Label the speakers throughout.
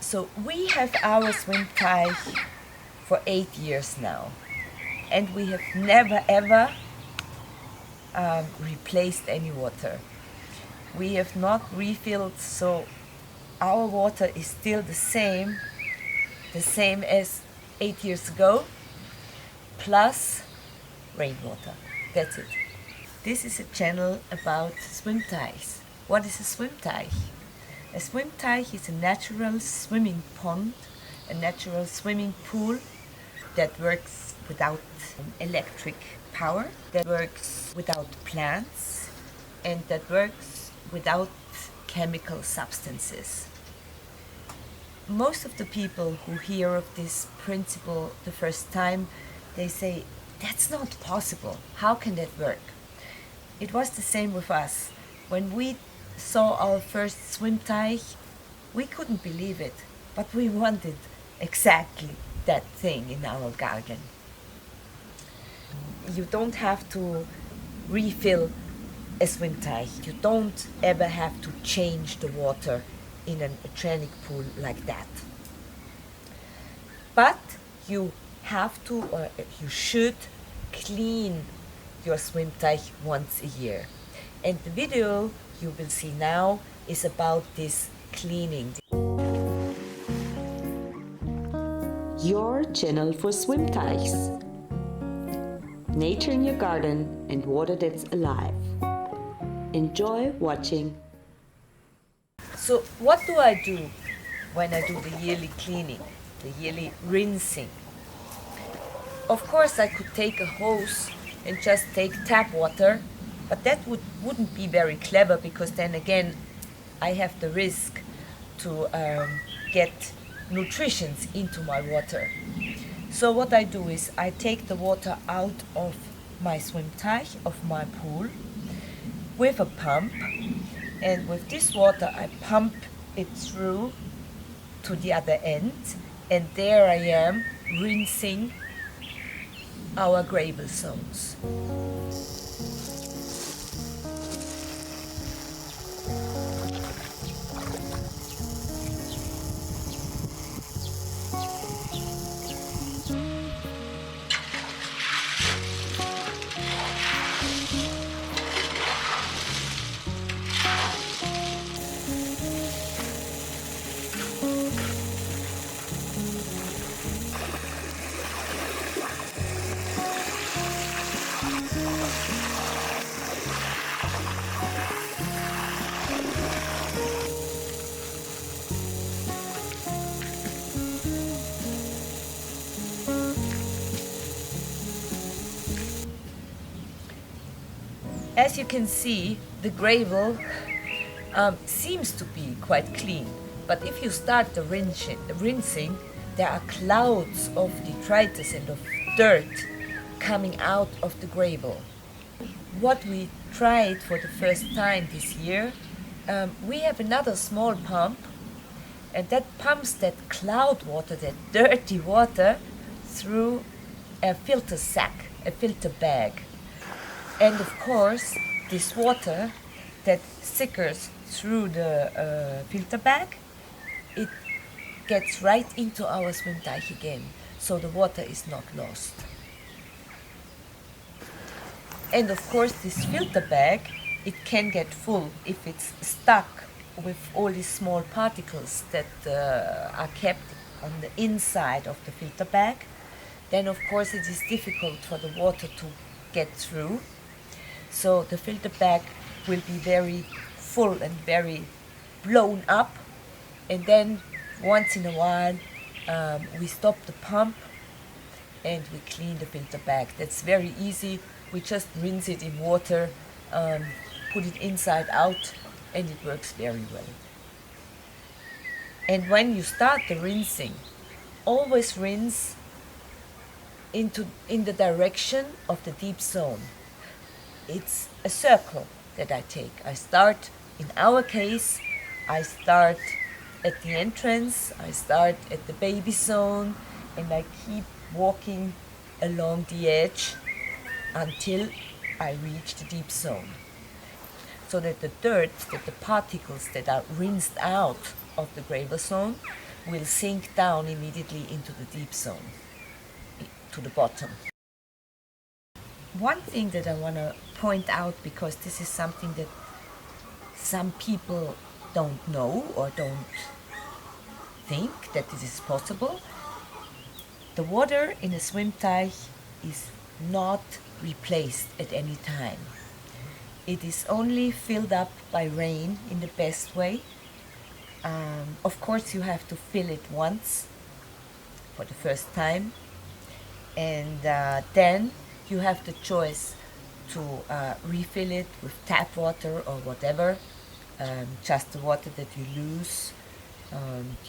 Speaker 1: So we have our schwimmteich for 8 years now, and we have never ever replaced any water. We have not refilled, so our water is still the same as 8 years ago, plus rainwater. That's it. This is a channel about swimteichs. What is a swimteich? A swimteich is a natural swimming pond, a natural swimming pool that works without electric power, that works without plants, and that works without chemical substances. Most of the people who hear of this principle the first time, they say, that's not possible. How can that work? It was the same with us. When we saw our first swimteich, we couldn't believe it, but we wanted exactly that thing in our garden. You don't have to refill a swimteich. You don't ever have to change the water in an oceanic pool like that. But you have to, or you should, clean your swimteich once a year. And the video you will see now is about this cleaning.
Speaker 2: Your channel for swimteichs. Nature in your garden and water that's alive. Enjoy watching.
Speaker 1: So what do I do when I do the yearly cleaning, the yearly rinsing? Of course I could take a hose and just take tap water, but that wouldn't be very clever, because then again I have the risk to get nutrients into my water. So what I do is I take the water out of my swimteich, of my pool, with a pump, and with this water I pump it through to the other end, and there I am rinsing our gravel zones. As you can see, the gravel seems to be quite clean, but if you start the rinsing, there are clouds of detritus and of dirt coming out of the gravel. What we tried for the first time this year, we have another small pump, and that pumps that cloud water, that dirty water, through a filter sack, a filter bag. And of course, this water that sickers through the filter bag, it gets right into our swimteich again, so the water is not lost. And of course, this filter bag, it can get full if it's stuck with all these small particles that are kept on the inside of the filter bag. Then of course it is difficult for the water to get through. So the filter bag will be very full and very blown up, and then once in a while we stop the pump and we clean the filter bag. That's very easy. We just rinse it in water, put it inside out, and it works very well. And when you start the rinsing, always rinse in the direction of the deep zone. It's a circle that I take. I start, in our case, I start at the entrance, I start at the baby zone, and I keep walking along the edge until I reach the deep zone. So that the dirt, that the particles that are rinsed out of the gravel zone will sink down immediately into the deep zone, to the bottom. One thing that I want to point out, because this is something that some people don't know or don't think that this is possible, the water in a schwimmteich is not replaced at any time. It is only filled up by rain in the best way. Of course, you have to fill it once for the first time, and then you have the choice to refill it with tap water or whatever, just the water that you lose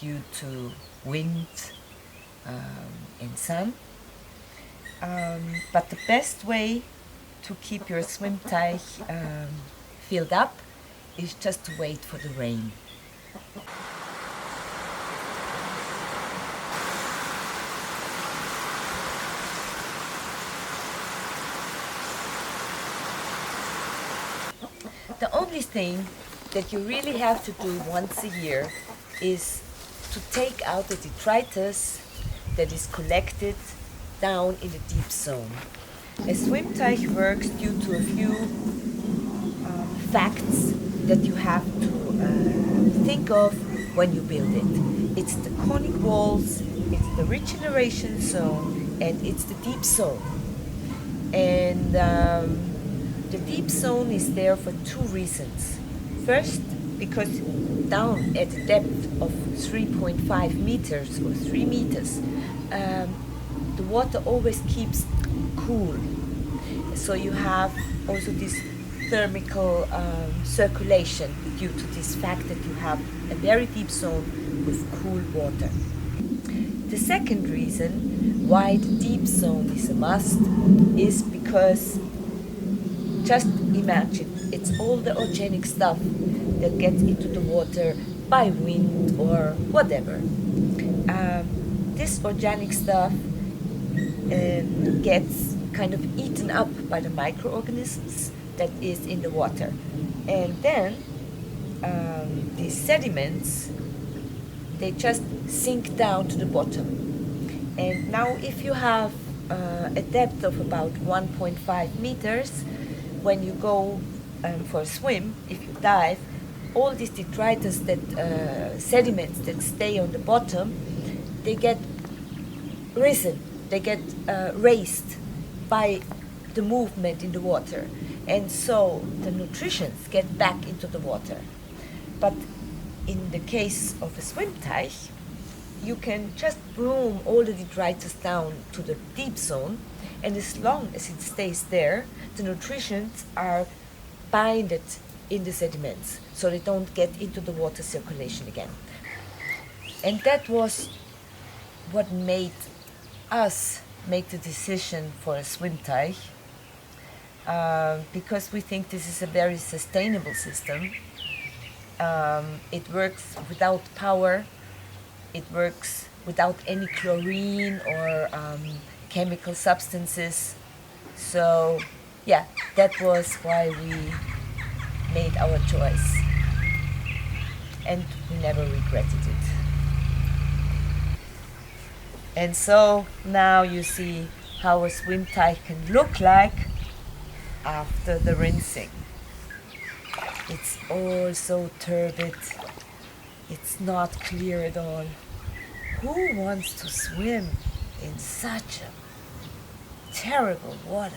Speaker 1: due to wind and sun. But the best way to keep your schwimmteich filled up is just to wait for the rain. The only thing that you really have to do once a year is to take out the detritus that is collected down in the deep zone. A schwimmteich works due to a few facts that you have to think of when you build it. It's the conic walls, it's the regeneration zone, and it's the deep zone. And the deep zone is there for two reasons. First, because down at a depth of 3.5 meters or 3 meters, the water always keeps cool. So you have also this thermical circulation due to this fact that you have a very deep zone with cool water. The second reason why the deep zone is a must is because, just imagine, it's all the organic stuff that gets into the water by wind or whatever. This organic stuff gets kind of eaten up by the microorganisms that is in the water. And then these sediments, they just sink down to the bottom. And now if you have a depth of about 1.5 meters, when you go for a swim, if you dive, all these detritus, that sediments that stay on the bottom, they get risen, they get raised by the movement in the water, and so the nutrients get back into the water. But in the case of a schwimmteich, you can just broom all the detritus down to the deep zone, and as long as it stays there, the nutrients are binded in the sediments, so they don't get into the water circulation again. And that was what made us make the decision for a schwimmteich, because we think this is a very sustainable system. It works without power, it works without any chlorine or chemical substances. So yeah, that was why we made our choice, and we never regretted it. And so now you see how a schwimmteich can look like after the rinsing. It's all so turbid, it's not clear at all. Who wants to swim in such a terrible water?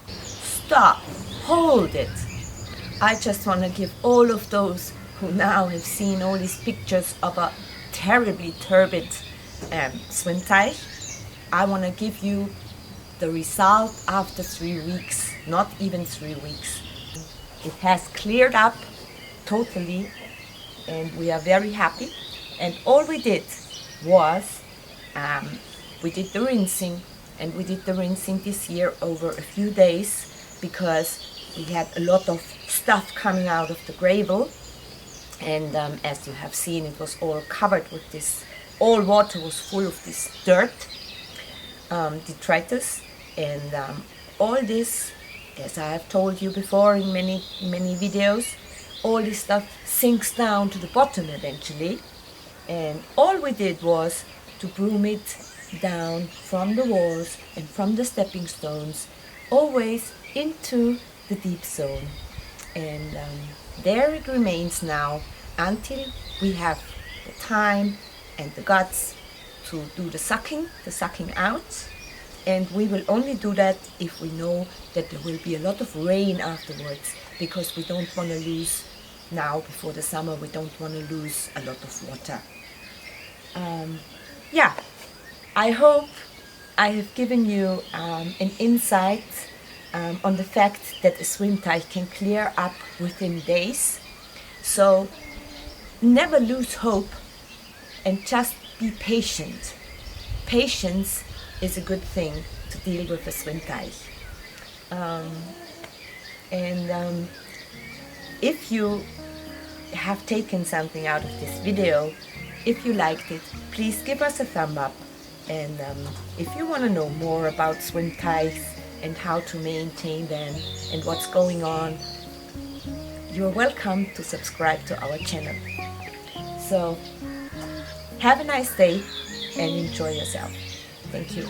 Speaker 1: Stop, hold it. I just want to give all of those who now have seen all these pictures of a terribly turbid schwimmteich, I want to give you the result after 3 weeks, not even 3 weeks. It has cleared up totally, and we are very happy. And all we did was, we did the rinsing, and we did the rinsing this year over a few days, because we had a lot of stuff coming out of the gravel, and as you have seen, it was all covered with this, all water was full of this dirt, detritus, and all this, as I have told you before in many videos, all this stuff sinks down to the bottom eventually, And all we did was to broom it down from the walls and from the stepping stones, always into the deep zone. And there it remains now until we have the time and the guts to do the sucking out. And we will only do that if we know that there will be a lot of rain afterwards, because we don't want to lose, now before the summer, we don't want to lose a lot of water. Yeah, I hope I have given you an insight on the fact that a schwimmteich can clear up within days. So never lose hope and just be patient. Patience is a good thing to deal with a schwimmteich. If you have taken something out of this video, if you liked it, please give us a thumb up. And if you want to know more about schwimmteichs and how to maintain them and what's going on, you're welcome to subscribe to our channel. So have a nice day and enjoy yourself. Thank you.